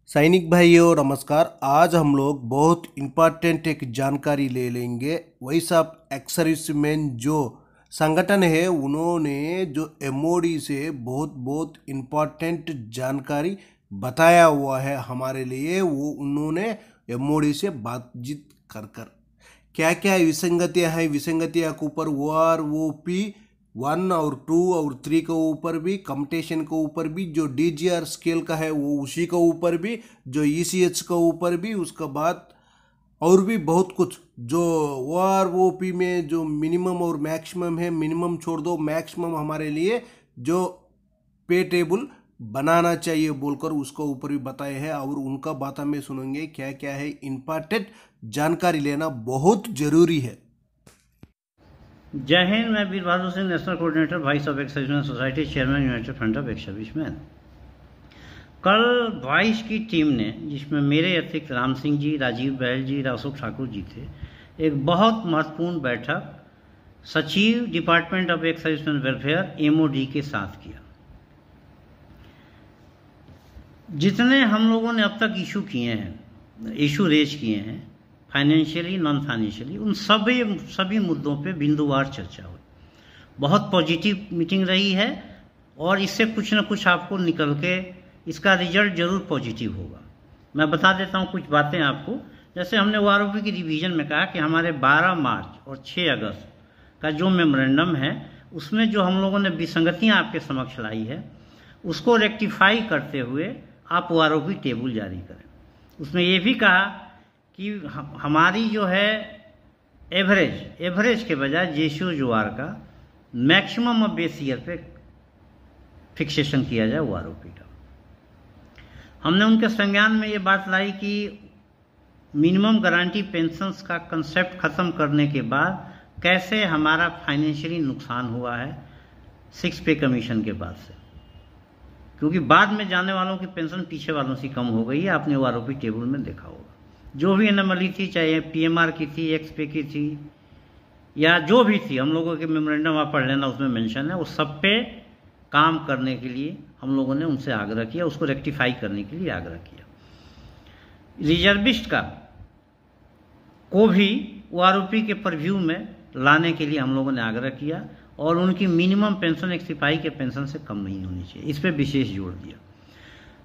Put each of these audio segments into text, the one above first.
सैनिक भाइयों नमस्कार। आज हम लोग बहुत इम्पॉर्टेंट एक जानकारी ले लेंगे। वैसा एक्स सर्विसमैन जो संगठन है उन्होंने जो एमओडी से बहुत इम्पॉर्टेंट जानकारी बताया हुआ है हमारे लिए। वो उन्होंने एमओडी से बातचीत कर क्या क्या विसंगतियां हैं, विसंगतियां के ऊपर OROP 1 और 2 और 3 के ऊपर भी, कम्पटिशन के ऊपर भी, जो DGR स्केल का है वो उसी के ऊपर भी, जो ECH के ऊपर भी, उसके बाद और भी बहुत कुछ जो OROP में जो मिनिमम और मैक्सिमम है, मिनिमम छोड़ दो, मैक्सिमम हमारे लिए जो पे टेबल बनाना चाहिए बोलकर उसके ऊपर भी बताए हैं। और उनका बात में सुनेंगे क्या क्या है। इम्पॉर्टेंट जानकारी लेना बहुत जरूरी है। जय हिंद। मैं Veer Bahadur Singh, national coordinator vice of ex serviceman society, chairman united front of ex serviceman. कल 22 की टीम ने, जिसमें मेरे अतिरिक्त राम सिंह जी, राजीव बैल जी, अशोक ठाकुर जी थे, एक बहुत महत्वपूर्ण बैठक सचिव department of ex serviceman welfare MOD के साथ किया। जितने हम लोगों ने अब तक इशू रेज किए हैं, फाइनेंशियली नॉन फाइनेंशियली, उन सभी मुद्दों पे बिंदुवार चर्चा हुई। बहुत पॉजिटिव मीटिंग रही है और इससे कुछ ना कुछ आपको निकल के इसका रिजल्ट जरूर पॉजिटिव होगा। मैं बता देता हूँ कुछ बातें आपको। जैसे हमने OROP की रिवीजन में कहा कि हमारे 12 मार्च और 6 अगस्त का जो मेमोरेंडम है उसमें जो हम लोगों ने विसंगतियाँ आपके समक्ष लाई है उसको रेक्टिफाई करते हुए आप OROP टेबल जारी करें। उसमें ये भी कहा कि हमारी जो है एवरेज के बजाय जेसीओ जोआर का मैक्सिमम ऑफ बेस ईयर पे फिक्सेशन किया जाए OROP का। हमने उनके संज्ञान में ये बात लाई कि मिनिमम गारंटी पेंशन्स का कंसेप्ट खत्म करने के बाद कैसे हमारा फाइनेंशियली नुकसान हुआ है 6 पे कमीशन के बाद से, क्योंकि बाद में जाने वालों की पेंशन पीछे वालों से कम हो गई है। आपने OROP टेबल में देखा होगा। जो भी एनोमली थी, चाहे PMR की थी, XP की थी, या जो भी थी, हम लोगों के मेमोरेंडम आप पढ़ लेना, उसमें मेंशन है। उस सब पे काम करने के लिए हम लोगों ने उनसे आग्रह किया, उसको रेक्टिफाई करने के लिए आग्रह किया। रिजर्विस्ट को भी OROP के परव्यू में लाने के लिए हम लोगों ने आग्रह किया और उनकी मिनिमम पेंशन एक सिपाही के पेंशन से कम नहीं होनी चाहिए, इस पर विशेष जोर दिया।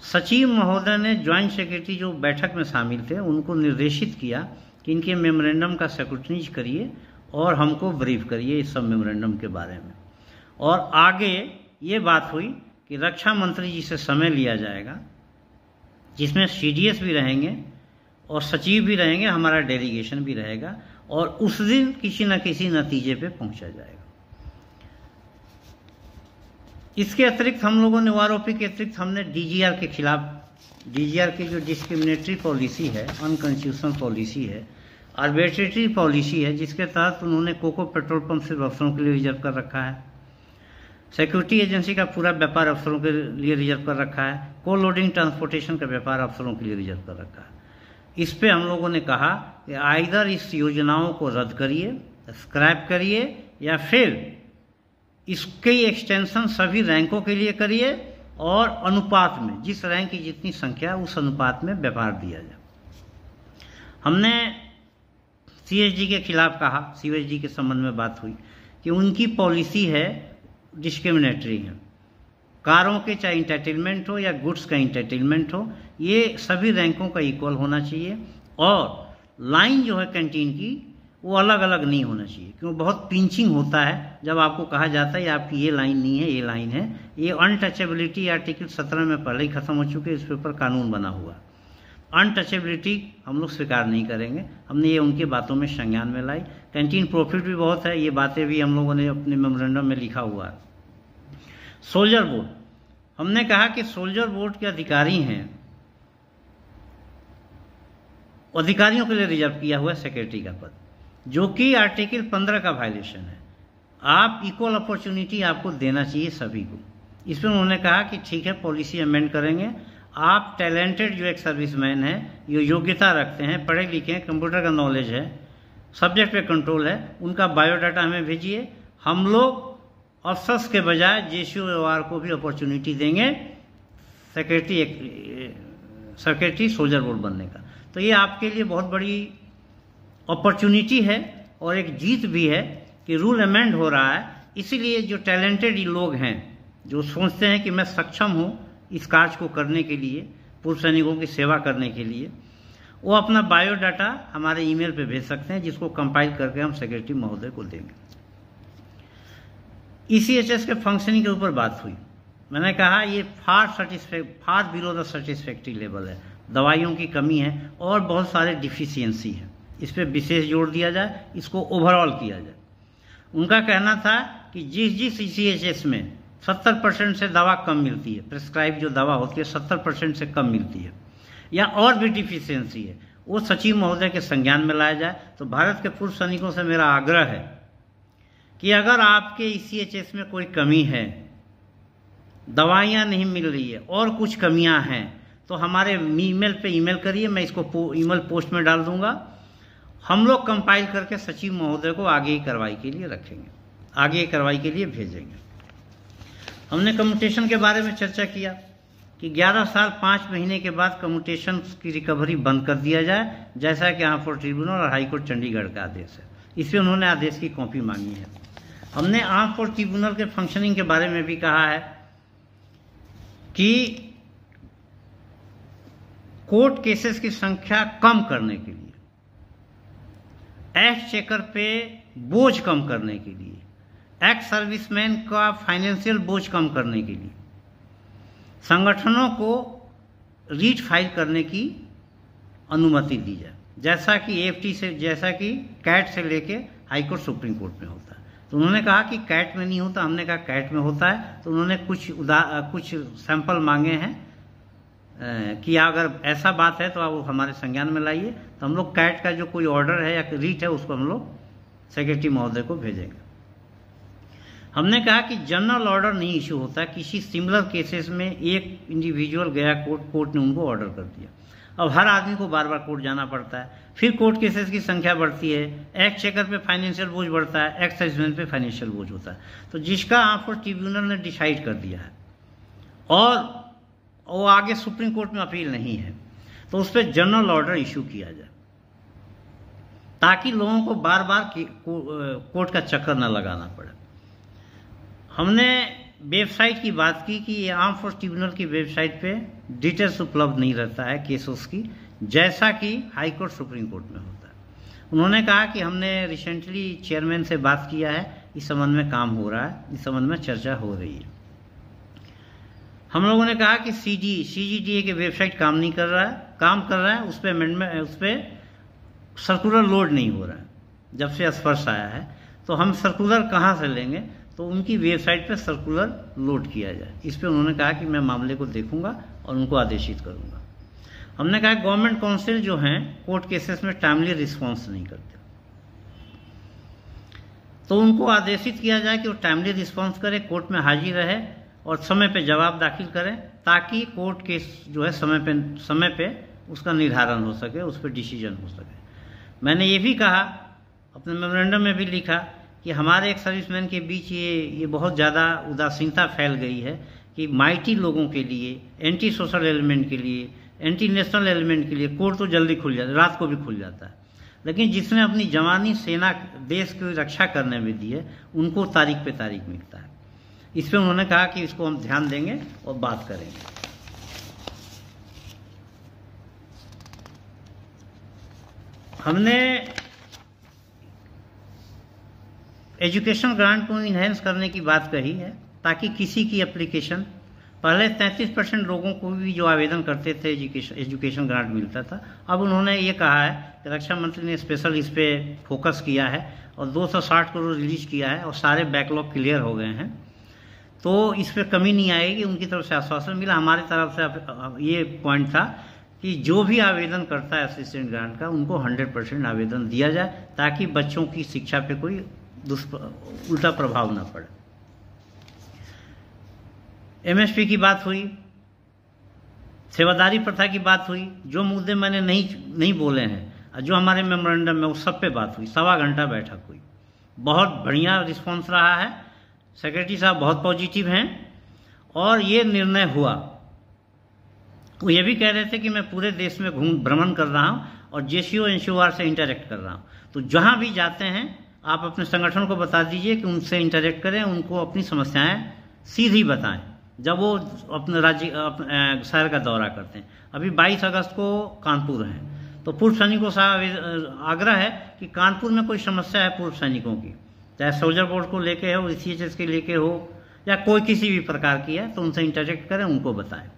सचिव महोदय ने ज्वाइंट सेक्रेटरी जो बैठक में शामिल थे उनको निर्देशित किया कि इनके मेमोरेंडम का सेक्रेटरीज करिए और हमको ब्रीफ करिए इस सब मेमोरेंडम के बारे में। और आगे ये बात हुई कि रक्षा मंत्री जी से समय लिया जाएगा, जिसमें CDS भी रहेंगे और सचिव भी रहेंगे, हमारा डेलीगेशन भी रहेगा, और उस दिन किसी न किसी नतीजे पे पहुंचा जाएगा। इसके अतिरिक्त हम लोगों ने OROP के अतिरिक्त हमने DGR के खिलाफ, DGR की जो डिस्क्रिमिनेटरी पॉलिसी है, अनकॉन्स्टिट्यूशनल पॉलिसी है, आर्बिट्रेटरी पॉलिसी है, जिसके तहत उन्होंने कोको पेट्रोल पंप सिर्फ अफसरों के लिए रिजर्व कर रखा है, सिक्योरिटी एजेंसी का पूरा व्यापार अफसरों के लिए रिजर्व कर रखा है, को लोडिंग ट्रांसपोर्टेशन का व्यापार अफसरों के लिए रिजर्व कर रखा है। इस पे हम लोगों ने कहा कि आइदर इस योजनाओं को रद्द करिए, स्क्रैप करिए, या फिर इसकी एक्सटेंशन सभी रैंकों के लिए करिए और अनुपात में, जिस रैंक की जितनी संख्या उस अनुपात में व्यापार दिया जाए। हमने CSD के खिलाफ कहा, CSD के संबंध में बात हुई कि उनकी पॉलिसी है डिस्क्रिमिनेटरी है। कारों के चाहे इंटरटेनमेंट हो या गुड्स का इंटरटेनमेंट हो, ये सभी रैंकों का इक्वल होना चाहिए। और लाइन जो है कैंटीन की वो अलग अलग नहीं होना चाहिए, क्यों बहुत पिंचिंग होता है जब आपको कहा जाता है आपकी ये लाइन नहीं है, ये लाइन है। ये अनटचेबिलिटी आर्टिकल 17 में पहले ही खत्म हो चुके, इस पे ऊपर कानून बना हुआ। अनटचेबिलिटी हम लोग स्वीकार नहीं करेंगे। हमने ये उनकी बातों में संज्ञान में लाई। कैंटीन प्रॉफिट भी बहुत है, ये बातें भी हम लोगों ने अपने मेमोरेंडम में लिखा हुआ है। सोल्जर बोर्ड, हमने कहा कि सोल्जर बोर्ड के अधिकारी हैं, अधिकारियों के लिए रिजर्व किया हुआ है सेक्रेटरी का पद, जो कि आर्टिकल 15 का वायलेशन है। आप इक्वल अपॉर्चुनिटी आपको देना चाहिए सभी को। इसमें उन्होंने कहा कि ठीक है, पॉलिसी अमेंड करेंगे। आप टैलेंटेड जो एक सर्विसमैन है, ये योग्यता रखते हैं, पढ़े लिखे हैं, कंप्यूटर का नॉलेज है, सब्जेक्ट पे कंट्रोल है, उनका बायोडाटा हमें भेजिए। हम लोग अफसर्स के बजाय JCOR को भी अपॉर्चुनिटी देंगे सेक्रेटरी सेक्रेटरी सोल्जर बोर्ड बनने का। तो ये आपके लिए बहुत बड़ी अपॉर्चुनिटी है और एक जीत भी है कि रूल अमेंड हो रहा है। इसीलिए जो टैलेंटेड लोग हैं, जो सोचते हैं कि मैं सक्षम हूँ इस कार्य को करने के लिए, पूर्व सैनिकों की सेवा करने के लिए, वो अपना बायोडाटा हमारे ईमेल पे भेज सकते हैं, जिसको कंपाइल करके हम सेक्रेटरी महोदय को देंगे। ECHS के फंक्शनिंग के ऊपर बात हुई। मैंने कहा ये फार बिलो द सेटिस्फैक्ट्री लेवल है, दवाइयों की कमी है और बहुत सारे डिफिशियंसी है, इस पर विशेष जोर दिया जाए, इसको ओवरऑल किया जाए। उनका कहना था कि जिस ECHS में 70% से दवा कम मिलती है, प्रिस्क्राइब जो दवा होती है 70% से कम मिलती है, या और भी डिफिशियंसी है, वो सचिव महोदय के संज्ञान में लाया जाए। तो भारत के पूर्व सैनिकों से मेरा आग्रह है कि अगर आपके ECHS में कोई कमी है, दवाइयाँ नहीं मिल रही है और कुछ कमियां हैं, तो हमारे ईमेल पे ईमेल करिए, मैं इसको ईमेल पोस्ट में डाल दूंगा। हम लोग कंपाइल करके सचिव महोदय को आगे की कार्रवाई के लिए रखेंगे, आगे की कार्रवाई के लिए भेजेंगे। हमने कम्यूटेशन के बारे में चर्चा किया कि 11 साल 5 महीने के बाद कम्यूटेशन की रिकवरी बंद कर दिया जाए, जैसा कि आर्म फोर्स ट्रिब्यूनल और हाईकोर्ट चंडीगढ़ का आदेश है। इसमें उन्होंने आदेश की कॉपी मांगी है। हमने आर्म फोर्स ट्रिब्यूनल के फंक्शनिंग के बारे में भी कहा है कि कोर्ट केसेस की संख्या कम करने के लिए, एक्स चेकर पे बोझ कम करने के लिए, एक्स सर्विसमैन का फाइनेंशियल बोझ कम करने के लिए संगठनों को रीट फाइल करने की अनुमति दी जाए, जैसा कि AFT से, जैसा कि कैट से लेके हाईकोर्ट सुप्रीम कोर्ट में होता है। तो उन्होंने कहा कि कैट में नहीं होता, हमने कहा कैट में होता है। तो उन्होंने कुछ सैंपल मांगे हैं कि अगर ऐसा बात है तो आप हमारे संज्ञान में लाइए। तो हम लोग कैट का जो कोई ऑर्डर है या रीट है उसको हम लोग सेक्रेटरी महोदय को भेजेंगे। हमने कहा कि जनरल ऑर्डर नहीं इशू होता, किसी सिमिलर केसेस में एक इंडिविजुअल गया कोर्ट ने उनको ऑर्डर कर दिया। अब हर आदमी को बार बार कोर्ट जाना पड़ता है, फिर कोर्ट केसेस की संख्या बढ़ती है, एक्स चेकर पे फाइनेंशियल बोझ बढ़ता है, एक्स सर्विसमैन पे फाइनेंशियल बोझ होता है। तो जिसका आर्म फोर्स ट्रिब्यूनल ने डिसाइड कर दिया है और वो आगे सुप्रीम कोर्ट में अपील नहीं है, तो उस पर जनरल ऑर्डर इशू किया जाए, ताकि लोगों को बार बार कोर्ट का चक्कर न लगाना पड़े। हमने वेबसाइट की बात की कि आर्म फोर्स ट्रिब्यूनल की वेबसाइट पे डिटेल्स उपलब्ध नहीं रहता है केसेस की, जैसा कि हाई कोर्ट सुप्रीम कोर्ट में होता है। उन्होंने कहा कि हमने रिसेंटली चेयरमैन से बात किया है, इस संबंध में काम हो रहा है, इस संबंध में चर्चा हो रही है। हम लोगों ने कहा कि CGDA के वेबसाइट काम नहीं कर रहा है, काम कर रहा है, उस पर अमेंडमेंट, उस पर सर्कुलर लोड नहीं हो रहा है जब से स्पर्श आया है। तो हम सर्कुलर कहाँ से लेंगे, तो उनकी वेबसाइट पे सर्कुलर लोड किया जाए। इस पे उन्होंने कहा कि मैं मामले को देखूंगा और उनको आदेशित करूंगा। हमने कहा गवर्नमेंट काउंसिल जो हैं कोर्ट केसेस में टाइमली रिस्पांस नहीं करते, तो उनको आदेशित किया जाए कि वो टाइमली रिस्पांस करें, कोर्ट में हाजिर रहे और समय पे जवाब दाखिल करें, ताकि कोर्ट केस जो है समय पे उसका निर्धारण हो सके, उस पर डिसीजन हो सके। मैंने ये भी कहा, अपने मेमोरेंडम में भी लिखा कि हमारे एक सर्विसमैन के बीच ये बहुत ज़्यादा उदासीनता फैल गई है कि माइटी लोगों के लिए, एंटी सोशल एलिमेंट के लिए, एंटी नेशनल एलिमेंट के लिए कोर्ट तो जल्दी खुल जाता है, रात को भी खुल जाता है, लेकिन जिसने अपनी जवानी सेना देश की रक्षा करने में दी है उनको तारीख पे तारीख मिलता है। इस पर उन्होंने कहा कि इसको हम ध्यान देंगे और बात करेंगे। हमने एजुकेशन ग्रांट को इन्हेंस करने की बात कही है, ताकि किसी की एप्लीकेशन, पहले 33% लोगों को भी जो आवेदन करते थे एजुकेशन ग्रांट मिलता था, अब उन्होंने ये कहा है कि रक्षा मंत्री ने स्पेशल इस पे फोकस किया है और 260 करोड़ रिलीज किया है और सारे बैकलॉग क्लियर हो गए हैं, तो इस पर कमी नहीं आएगी। उनकी तरफ से आश्वासन मिला, हमारी तरफ से ये पॉइंट था कि जो भी आवेदन करता है असिस्टेंट ग्रांट का, उनको 100% आवेदन दिया जाए, ताकि बच्चों की शिक्षा पे कोई उल्टा प्रभाव न पड़े। MSP की बात हुई, सेवादारी प्रथा की बात हुई, जो मुद्दे मैंने नहीं बोले हैं, जो हमारे मेमोरेंडम में, उस सब पे बात हुई। 1.25 घंटा बैठक हुई, बहुत बढ़िया रिस्पांस रहा है, सेक्रेटरी साहब बहुत पॉजिटिव हैं और ये निर्णय हुआ वो ये भी कह रहे थे कि मैं पूरे देश में भ्रमण कर रहा हूँ और जेसीओ एनसीओआर से इंटरेक्ट कर रहा हूँ। तो जहाँ भी जाते हैं आप अपने संगठन को बता दीजिए कि उनसे इंटरेक्ट करें, उनको अपनी समस्याएं सीधी बताएं जब वो अपने राज्य शहर का दौरा करते हैं। अभी 22 अगस्त को कानपुर है, तो पूर्व सैनिकों से आग्रह है कि कानपुर में कोई समस्या है पूर्व सैनिकों की, चाहे सोल्जर बोर्ड को लेके हो, सीएचएस के लेके हो, या कोई किसी भी प्रकार की है, तो उनसे इंटरेक्ट करें, उनको बताएं।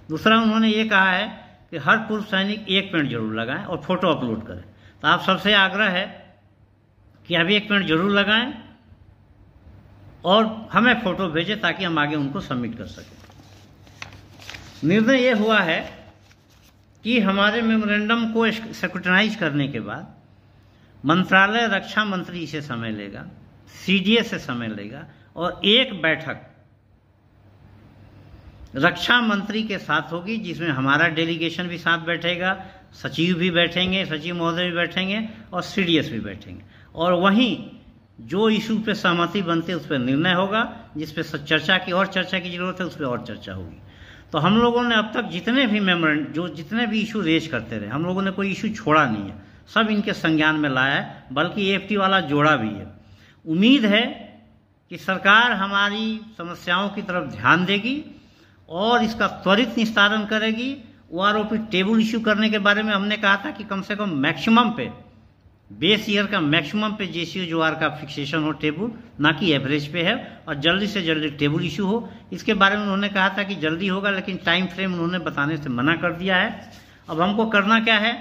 दूसरा उन्होंने ये कहा है कि हर पूर्व सैनिक 1 पेड़ जरूर लगाएं और फोटो अपलोड करें। तो आप सबसे आग्रह है कि अभी 1 पेड़ जरूर लगाएं और हमें फोटो भेजें ताकि हम आगे उनको सबमिट कर सकें। निर्णय ये हुआ है कि हमारे मेमोरेंडम को स्क्रूटनाइज करने के बाद मंत्रालय रक्षा मंत्री से समय लेगा, सीडीए से समय लेगा और एक बैठक रक्षा मंत्री के साथ होगी जिसमें हमारा डेलीगेशन भी साथ बैठेगा, सचिव भी बैठेंगे, सचिव महोदय भी बैठेंगे और सीडीएस भी बैठेंगे, और वहीं जो इशू पे सहमति बनते उस पर निर्णय होगा, जिस पे चर्चा की जरूरत है उस पर और चर्चा होगी। तो हम लोगों ने अब तक जितने भी इशू रेज करते रहे, हम लोगों ने कोई इशू छोड़ा नहीं है, सब इनके संज्ञान में लाया है, बल्कि एएफटी वाला जोड़ा भी है। उम्मीद है कि सरकार हमारी समस्याओं की तरफ ध्यान देगी और इसका त्वरित निस्तारण करेगी। ओआरओपी टेबल इशू करने के बारे में हमने कहा था कि कम से कम मैक्सिमम पे, बेस ईयर का मैक्सिमम पे जेसीओ जोआर का फिक्सेशन हो टेबल, ना कि एवरेज पे है, और जल्दी से जल्दी टेबल इशू हो। इसके बारे में उन्होंने कहा था कि जल्दी होगा, लेकिन टाइम फ्रेम उन्होंने बताने से मना कर दिया है। अब हमको करना क्या है,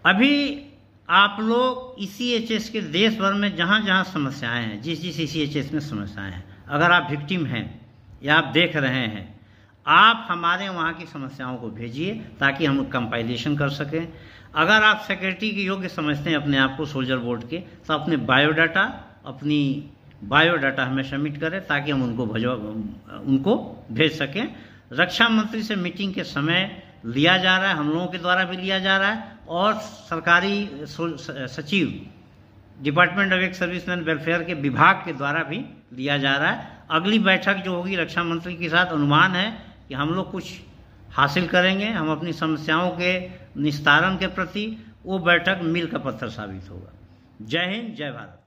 अभी आप लोग ईसीएचएस के देश भर में जहां जहां समस्याएं हैं, जिस ईसीएचएस में समस्याएं हैं, अगर आप विक्टिम हैं या आप देख रहे हैं, आप हमारे वहाँ की समस्याओं को भेजिए ताकि हम कंपाइलेशन कर सकें। अगर आप सेक्रेटरी के योग्य समझते हैं अपने आप को सोल्जर बोर्ड के, तो अपनी बायोडाटा हमें सबमिट करें ताकि हम उनको भेज सकें। रक्षा मंत्री से मीटिंग के समय लिया जा रहा है, हम लोगों के द्वारा भी लिया जा रहा है, और सरकारी सचिव department of ex serviceman welfare के विभाग के द्वारा भी लिया जा रहा है। अगली बैठक जो होगी रक्षा मंत्री के साथ, अनुमान है कि हम लोग कुछ हासिल करेंगे, हम अपनी समस्याओं के निस्तारण के प्रति, वो बैठक मील का पत्थर साबित होगा। जय हिंद, जय भारत।